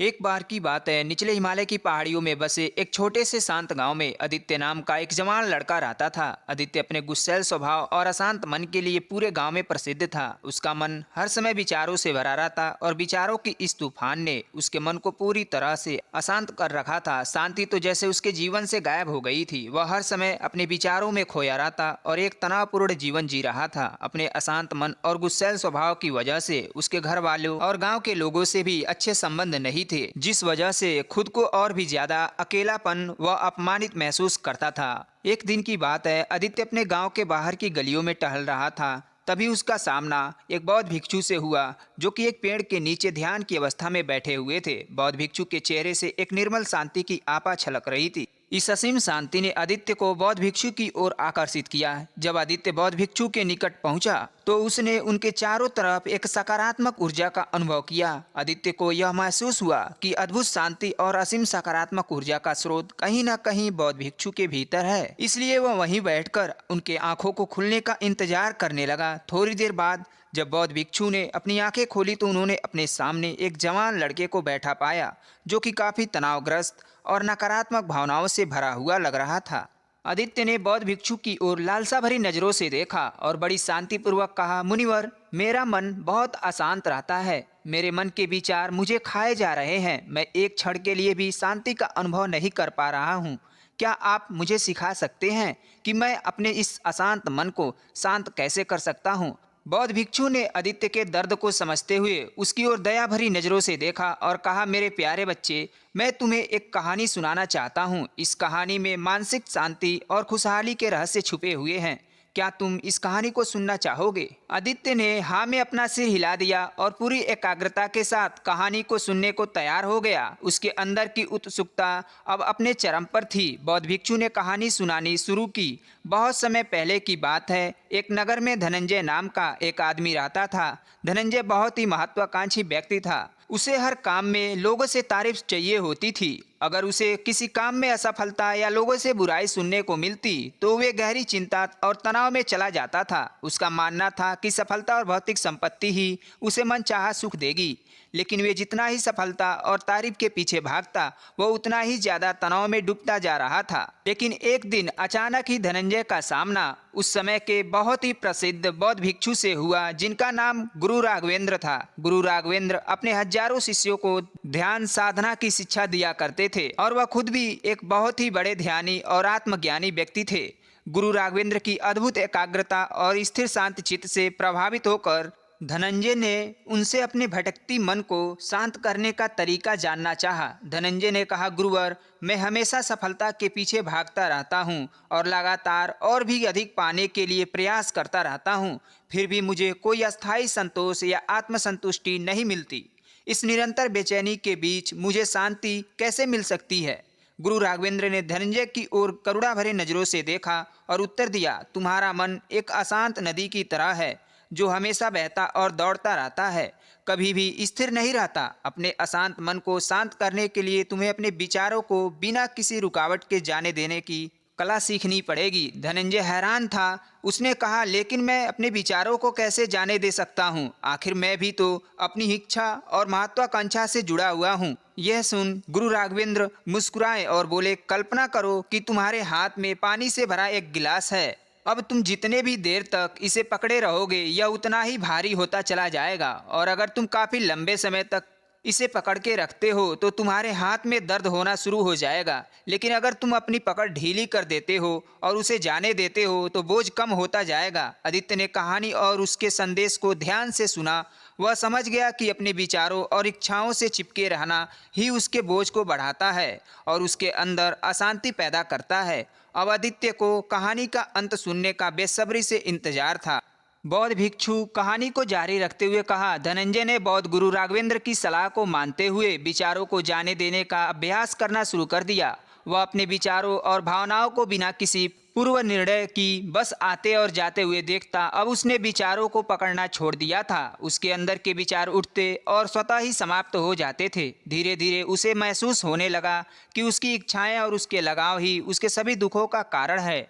एक बार की बात है, निचले हिमालय की पहाड़ियों में बसे एक छोटे से शांत गांव में आदित्य नाम का एक जवान लड़का रहता था। आदित्य अपने गुस्सैल स्वभाव और अशांत मन के लिए पूरे गांव में प्रसिद्ध था। उसका मन हर समय विचारों से भरा रहता और विचारों की इस तूफान ने उसके मन को पूरी तरह से अशांत कर रखा था। शांति तो जैसे उसके जीवन से गायब हो गई थी। वह हर समय अपने विचारों में खोया रहता और एक तनावपूर्ण जीवन जी रहा था। अपने अशांत मन और गुस्सैल स्वभाव की वजह से उसके घर वालों और गांव के लोगों से भी अच्छे संबंध नहीं थे, जिस वजह से खुद को और भी ज्यादा अकेलापन व अपमानित महसूस करता था। एक दिन की बात है, आदित्य अपने गांव के बाहर की गलियों में टहल रहा था। तभी उसका सामना एक बौद्ध भिक्षु से हुआ, जो कि एक पेड़ के नीचे ध्यान की अवस्था में बैठे हुए थे। बौद्ध भिक्षु के चेहरे से एक निर्मल शांति की आपा छलक रही थी। इस असीम शांति ने आदित्य को बौद्ध भिक्षु की ओर आकर्षित किया। जब आदित्य बौद्ध भिक्षु के निकट पहुंचा तो उसने उनके चारों तरफ एक सकारात्मक ऊर्जा का अनुभव किया। आदित्य को यह महसूस हुआ कि अद्भुत शांति और असीम सकारात्मक ऊर्जा का स्रोत कहीं न कहीं बौद्ध भिक्षु के भीतर है। इसलिए वह वहीं बैठकर उनके आंखों को खुलने का इंतजार करने लगा। थोड़ी देर बाद जब बौद्ध भिक्षु ने अपनी आंखें खोली तो उन्होंने अपने सामने एक जवान लड़के को बैठा पाया, जो कि काफी तनावग्रस्त और नकारात्मक भावनाओं से भरा हुआ लग रहा था। आदित्य ने बौद्ध भिक्षु की ओर लालसा भरी नजरों से देखा और बड़ी शांतिपूर्वक कहा, मुनिवर, मेरा मन बहुत अशांत रहता है। मेरे मन के विचार मुझे खाए जा रहे हैं। मैं एक क्षण के लिए भी शांति का अनुभव नहीं कर पा रहा हूँ। क्या आप मुझे सिखा सकते हैं कि मैं अपने इस अशांत मन को शांत कैसे कर सकता हूँ? बौद्ध भिक्षु ने आदित्य के दर्द को समझते हुए उसकी ओर दया भरी नजरों से देखा और कहा, मेरे प्यारे बच्चे, मैं तुम्हें एक कहानी सुनाना चाहता हूँ। इस कहानी में मानसिक शांति और खुशहाली के रहस्य छुपे हुए हैं। क्या तुम इस कहानी को सुनना चाहोगे? आदित्य ने हाँ में अपना सिर हिला दिया और पूरी एकाग्रता के साथ कहानी को सुनने को तैयार हो गया। उसके अंदर की उत्सुकता अब अपने चरम पर थी। बौद्ध भिक्षु ने कहानी सुनानी शुरू की। बहुत समय पहले की बात है। एक नगर में धनंजय नाम का एक आदमी रहता था। धनंजय बहुत ही महत्वाकांक्षी व्यक्ति था। उसे हर काम में लोगों से तारीफ चाहिए होती थी। अगर उसे किसी काम में असफलता या लोगों से बुराई सुनने को मिलती तो वे गहरी चिंता और तनाव में चला जाता था। उसका मानना था कि सफलता और भौतिक संपत्ति ही उसे मनचाहा सुख देगी, लेकिन वे जितना ही सफलता और तारीफ के पीछे भागता, वह उतना ही ज्यादा तनाव में डूबता जा रहा था। लेकिन एक दिन अचानक ही धनंजय का सामना उस समय के बहुत ही प्रसिद्ध बौद्ध भिक्षु से हुआ, जिनका नाम गुरु राघवेंद्र था। गुरु राघवेंद्र अपने हजारों शिष्यों को ध्यान साधना की शिक्षा दिया करते थे और वह खुद भी एक बहुत ही बड़े ध्यानी और आत्मज्ञानी व्यक्ति थे। गुरु राघवेंद्र की अद्भुत एकाग्रता और स्थिर शांत चित्त से प्रभावित होकर धनंजय ने उनसे अपने भटकती मन को शांत करने का तरीका जानना चाहा। धनंजय ने कहा, गुरुवर, मैं हमेशा सफलता के पीछे भागता रहता हूँ और लगातार और भी अधिक पाने के लिए प्रयास करता रहता हूँ, फिर भी मुझे कोई अस्थायी संतोष या आत्मसंतुष्टि नहीं मिलती। इस निरंतर बेचैनी के बीच मुझे शांति कैसे मिल सकती है? गुरु राघवेंद्र ने धनंजय की ओर करुणा भरे नजरों से देखा और उत्तर दिया, तुम्हारा मन एक अशांत नदी की तरह है, जो हमेशा बहता और दौड़ता रहता है, कभी भी स्थिर नहीं रहता। अपने अशांत मन को शांत करने के लिए तुम्हें अपने विचारों को बिना किसी रुकावट के जाने देने की कला सीखनी पड़ेगी। धनंजय हैरान था। उसने कहा, लेकिन मैं अपने विचारों को कैसे जाने दे सकता हूँ? आखिर मैं भी तो अपनी इच्छा और महत्वाकांक्षा से जुड़ा हुआ हूँ। यह सुन गुरु राघवेंद्र मुस्कुराए और बोले, कल्पना करो कि तुम्हारे हाथ में पानी से भरा एक गिलास है। अब तुम जितने भी देर तक इसे पकड़े रहोगे, यह उतना ही भारी होता चला जाएगा, और अगर तुम काफी लंबे समय तक इसे पकड़ के रखते हो तो तुम्हारे हाथ में दर्द होना शुरू हो जाएगा। लेकिन अगर तुम अपनी पकड़ ढीली कर देते हो और उसे जाने देते हो तो बोझ कम होता जाएगा। आदित्य ने कहानी और उसके संदेश को ध्यान से सुना। वह समझ गया कि अपने विचारों और इच्छाओं से चिपके रहना ही उसके बोझ को बढ़ाता है और उसके अंदर अशांति पैदा करता है। अब आदित्य को कहानी का अंत सुनने का बेसब्री से इंतजार था। बौद्ध भिक्षु कहानी को जारी रखते हुए कहा, धनंजय ने बौद्ध गुरु राघवेंद्र की सलाह को मानते हुए विचारों को जाने देने का अभ्यास करना शुरू कर दिया। वह अपने विचारों और भावनाओं को बिना किसी पूर्व निर्णय की बस आते और जाते हुए देखता। अब उसने विचारों को पकड़ना छोड़ दिया था। उसके अंदर के विचार उठते और स्वतः ही समाप्त हो जाते थे। धीरे धीरे उसे महसूस होने लगा कि उसकी इच्छाएं और उसके लगाव ही उसके सभी दुखों का कारण है।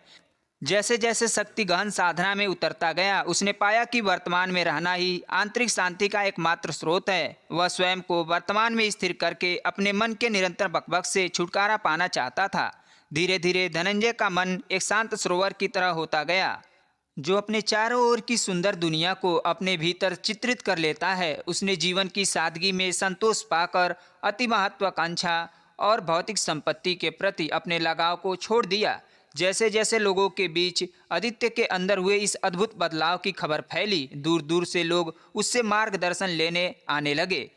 जैसे जैसे शक्ति गहन साधना में उतरता गया, उसने पाया कि वर्तमान में रहना ही आंतरिक शांति का एकमात्र स्रोत है। वह स्वयं को वर्तमान में स्थिर करके अपने मन के निरंतर बकबक से छुटकारा पाना चाहता था। धीरे धीरे धनंजय का मन एक शांत सरोवर की तरह होता गया, जो अपने चारों ओर की सुंदर दुनिया को अपने भीतर चित्रित कर लेता है। उसने जीवन की सादगी में संतोष पाकर अति महत्वाकांक्षा और भौतिक संपत्ति के प्रति अपने लगाव को छोड़ दिया। जैसे जैसे लोगों के बीच आदित्य के अंदर हुए इस अद्भुत बदलाव की खबर फैली, दूर दूर से लोग उससे मार्गदर्शन लेने आने लगे।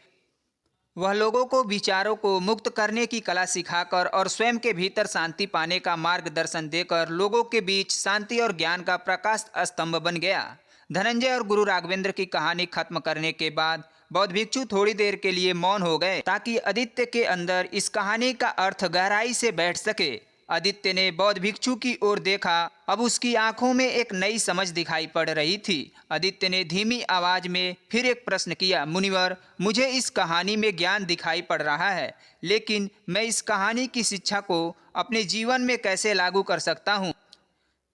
वह लोगों को विचारों को मुक्त करने की कला सिखाकर और स्वयं के भीतर शांति पाने का मार्गदर्शन देकर लोगों के बीच शांति और ज्ञान का प्रकाश स्तंभ बन गया। धनंजय और गुरु राघवेंद्र की कहानी खत्म करने के बाद बौद्ध भिक्षु थोड़ी देर के लिए मौन हो गए, ताकि आदित्य के अंदर इस कहानी का अर्थ गहराई से बैठ सके। आदित्य ने बौद्ध भिक्षु की ओर देखा। अब उसकी आंखों में एक नई समझ दिखाई पड़ रही थी। आदित्य ने धीमी आवाज में फिर एक प्रश्न किया, मुनिवर, मुझे इस कहानी में ज्ञान दिखाई पड़ रहा है, लेकिन मैं इस कहानी की शिक्षा को अपने जीवन में कैसे लागू कर सकता हूँ?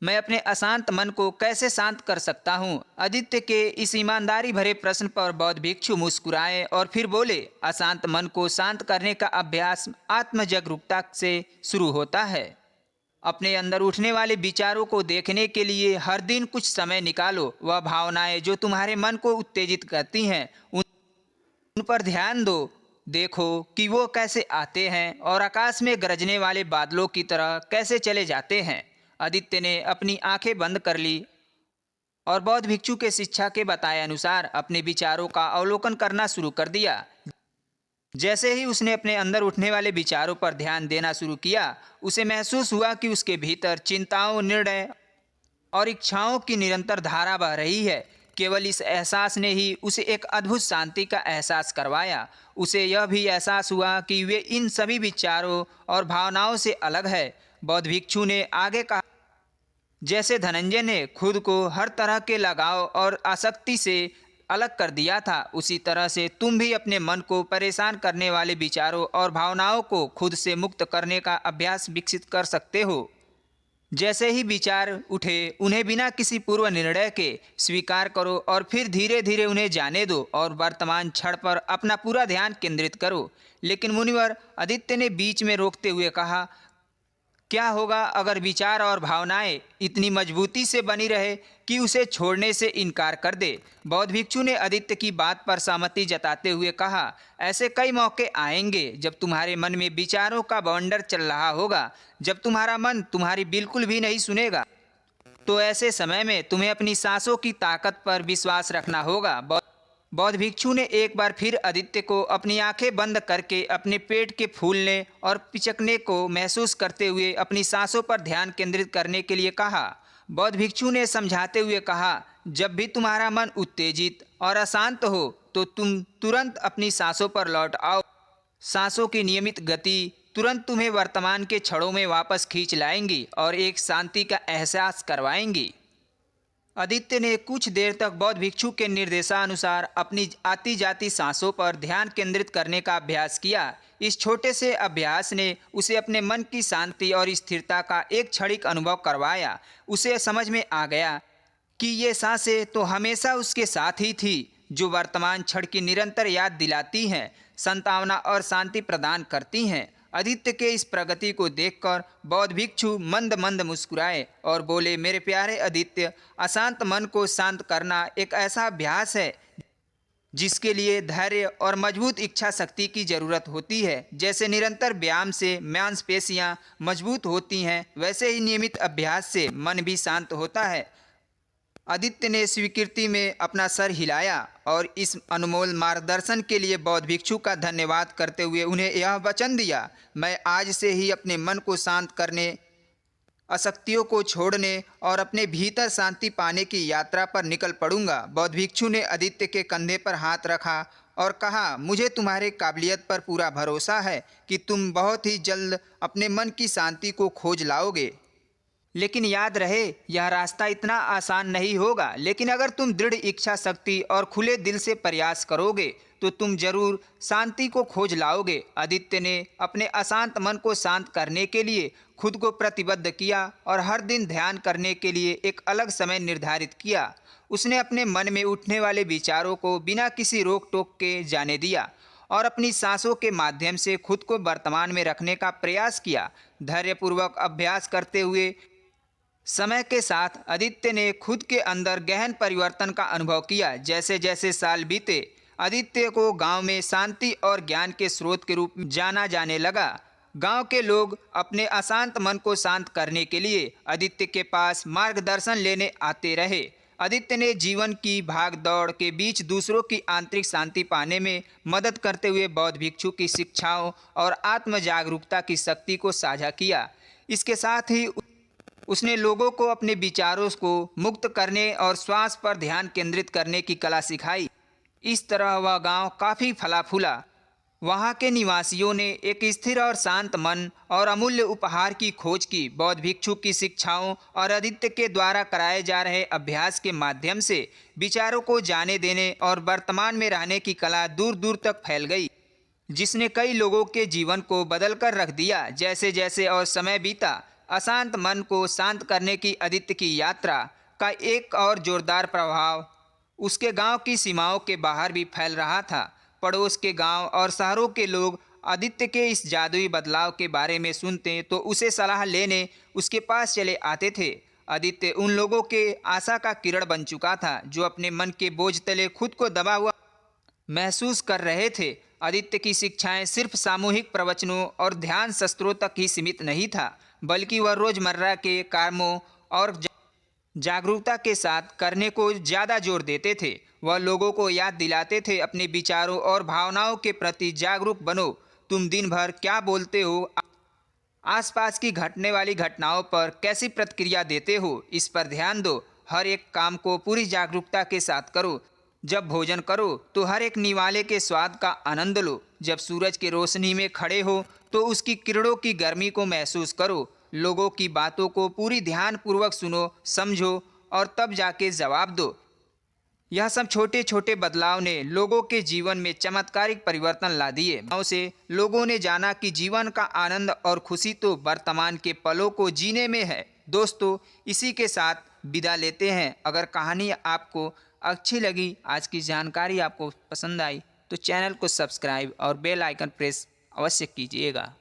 मैं अपने अशांत मन को कैसे शांत कर सकता हूँ? आदित्य के इस ईमानदारी भरे प्रश्न पर बौद्ध भिक्षु मुस्कुराए और फिर बोले, अशांत मन को शांत करने का अभ्यास आत्म जागरूकता से शुरू होता है। अपने अंदर उठने वाले विचारों को देखने के लिए हर दिन कुछ समय निकालो। वह भावनाएं जो तुम्हारे मन को उत्तेजित करती हैं, उन पर ध्यान दो। देखो कि वो कैसे आते हैं और आकाश में गरजने वाले बादलों की तरह कैसे चले जाते हैं। आदित्य ने अपनी आंखें बंद कर ली और बौद्ध भिक्षु के शिक्षा के बताए अनुसार अपने विचारों का अवलोकन करना शुरू कर दिया। जैसे ही उसने अपने अंदर उठने वाले विचारों पर ध्यान देना शुरू किया, उसे महसूस हुआ कि उसके भीतर चिंताओं, निर्णय और इच्छाओं की निरंतर धारा बह रही है। केवल इस एहसास ने ही उसे एक अद्भुत शांति का एहसास करवाया। उसे यह भी एहसास हुआ कि वे इन सभी विचारों और भावनाओं से अलग है। बौद्ध भिक्षु ने आगे कहा, जैसे धनंजय ने खुद को हर तरह के लगाव और आसक्ति से अलग कर दिया था, उसी तरह से तुम भी अपने मन को परेशान करने वाले विचारों और भावनाओं को खुद से मुक्त करने का अभ्यास विकसित कर सकते हो। जैसे ही विचार उठे, उन्हें बिना किसी पूर्व निर्णय के स्वीकार करो और फिर धीरे धीरे उन्हें जाने दो और वर्तमान क्षण पर अपना पूरा ध्यान केंद्रित करो। लेकिन मुनिवर, आदित्य ने बीच में रोकते हुए कहा, क्या होगा अगर विचार और भावनाएं इतनी मजबूती से बनी रहे कि उसे छोड़ने से इनकार कर दे? बौद्ध भिक्षु ने आदित्य की बात पर सहमति जताते हुए कहा, ऐसे कई मौके आएंगे जब तुम्हारे मन में विचारों का बवंडर चल रहा होगा, जब तुम्हारा मन तुम्हारी बिल्कुल भी नहीं सुनेगा। तो ऐसे समय में तुम्हें अपनी सांसों की ताकत पर विश्वास रखना होगा। बौद्ध भिक्षु ने एक बार फिर आदित्य को अपनी आंखें बंद करके अपने पेट के फूलने और पिचकने को महसूस करते हुए अपनी सांसों पर ध्यान केंद्रित करने के लिए कहा। बौद्ध भिक्षु ने समझाते हुए कहा, जब भी तुम्हारा मन उत्तेजित और अशांत हो तो तुम तुरंत अपनी सांसों पर लौट आओ। सांसों की नियमित गति तुरंत तुम्हें वर्तमान के क्षणों में वापस खींच लाएंगी और एक शांति का एहसास करवाएंगी। आदित्य ने कुछ देर तक बौद्ध भिक्षु के निर्देशानुसार अपनी आती जाती सांसों पर ध्यान केंद्रित करने का अभ्यास किया। इस छोटे से अभ्यास ने उसे अपने मन की शांति और स्थिरता का एक क्षणिक अनुभव करवाया। उसे समझ में आ गया कि ये सांसें तो हमेशा उसके साथ ही थी, जो वर्तमान क्षण की निरंतर याद दिलाती हैं, सांत्वना और शांति प्रदान करती हैं। आदित्य के इस प्रगति को देखकर बौद्ध भिक्षु मंद मंद मुस्कुराए और बोले, मेरे प्यारे आदित्य, अशांत मन को शांत करना एक ऐसा अभ्यास है जिसके लिए धैर्य और मजबूत इच्छा शक्ति की जरूरत होती है। जैसे निरंतर व्यायाम से मांसपेशियां मजबूत होती हैं, वैसे ही नियमित अभ्यास से मन भी शांत होता है। आदित्य ने स्वीकृति में अपना सर हिलाया और इस अनमोल मार्गदर्शन के लिए बौद्ध भिक्षु का धन्यवाद करते हुए उन्हें यह वचन दिया, मैं आज से ही अपने मन को शांत करने, आसक्तियों को छोड़ने और अपने भीतर शांति पाने की यात्रा पर निकल पड़ूंगा। बौद्ध भिक्षु ने आदित्य के कंधे पर हाथ रखा और कहा, मुझे तुम्हारे काबिलियत पर पूरा भरोसा है कि तुम बहुत ही जल्द अपने मन की शांति को खोज लाओगे। लेकिन याद रहे, यह रास्ता इतना आसान नहीं होगा, लेकिन अगर तुम दृढ़ इच्छा शक्ति और खुले दिल से प्रयास करोगे तो तुम जरूर शांति को खोज लाओगे। आदित्य ने अपने अशांत मन को शांत करने के लिए खुद को प्रतिबद्ध किया और हर दिन ध्यान करने के लिए एक अलग समय निर्धारित किया। उसने अपने मन में उठने वाले विचारों को बिना किसी रोक टोक के जाने दिया और अपनी सांसों के माध्यम से खुद को वर्तमान में रखने का प्रयास किया। धैर्यपूर्वक अभ्यास करते हुए समय के साथ आदित्य ने खुद के अंदर गहन परिवर्तन का अनुभव किया। जैसे जैसे साल बीते, आदित्य को गांव में शांति और ज्ञान के स्रोत के रूप में जाना जाने लगा। गांव के लोग अपने अशांत मन को शांत करने के लिए आदित्य के पास मार्गदर्शन लेने आते रहे। आदित्य ने जीवन की भाग दौड़ के बीच दूसरों की आंतरिक शांति पाने में मदद करते हुए बौद्ध भिक्षु की शिक्षाओं और आत्म जागरूकता की शक्ति को साझा किया। इसके साथ ही उसने लोगों को अपने विचारों को मुक्त करने और श्वास पर ध्यान केंद्रित करने की कला सिखाई। इस तरह वह गांव काफ़ी फला फूला। वहां के निवासियों ने एक स्थिर और शांत मन और अमूल्य उपहार की खोज की। बौद्ध भिक्षु की शिक्षाओं और आदित्य के द्वारा कराए जा रहे अभ्यास के माध्यम से विचारों को जाने देने और वर्तमान में रहने की कला दूर दूर तक फैल गई, जिसने कई लोगों के जीवन को बदल कर रख दिया। जैसे जैसे और समय बीता, अशांत मन को शांत करने की आदित्य की यात्रा का एक और जोरदार प्रभाव उसके गांव की सीमाओं के बाहर भी फैल रहा था। पड़ोस के गांव और शहरों के लोग आदित्य के इस जादुई बदलाव के बारे में सुनते तो उसे सलाह लेने उसके पास चले आते थे। आदित्य उन लोगों के आशा का किरण बन चुका था जो अपने मन के बोझ तले खुद को दबा हुआ महसूस कर रहे थे। आदित्य की शिक्षाएं सिर्फ सामूहिक प्रवचनों और ध्यान सत्रों तक ही सीमित नहीं था, बल्कि वह रोजमर्रा के कामों और जागरूकता के साथ करने को ज़्यादा जोर देते थे। वह लोगों को याद दिलाते थे, अपने विचारों और भावनाओं के प्रति जागरूक बनो। तुम दिन भर क्या बोलते हो, आसपास की घटने वाली घटनाओं पर कैसी प्रतिक्रिया देते हो, इस पर ध्यान दो। हर एक काम को पूरी जागरूकता के साथ करो। जब भोजन करो तो हर एक निवाले के स्वाद का आनंद लो। जब सूरज की रोशनी में खड़े हो तो उसकी किरणों की गर्मी को महसूस करो। लोगों की बातों को पूरी ध्यानपूर्वक सुनो, समझो और तब जाके जवाब दो। यह सब छोटे छोटे बदलाव ने लोगों के जीवन में चमत्कारिक परिवर्तन ला दिए। गाँव से लोगों ने जाना कि जीवन का आनंद और खुशी तो वर्तमान के पलों को जीने में है। दोस्तों, इसी के साथ विदा लेते हैं। अगर कहानी आपको अच्छी लगी, आज की जानकारी आपको पसंद आई, तो चैनल को सब्सक्राइब और बेल आइकन प्रेस अवश्य कीजिएगा।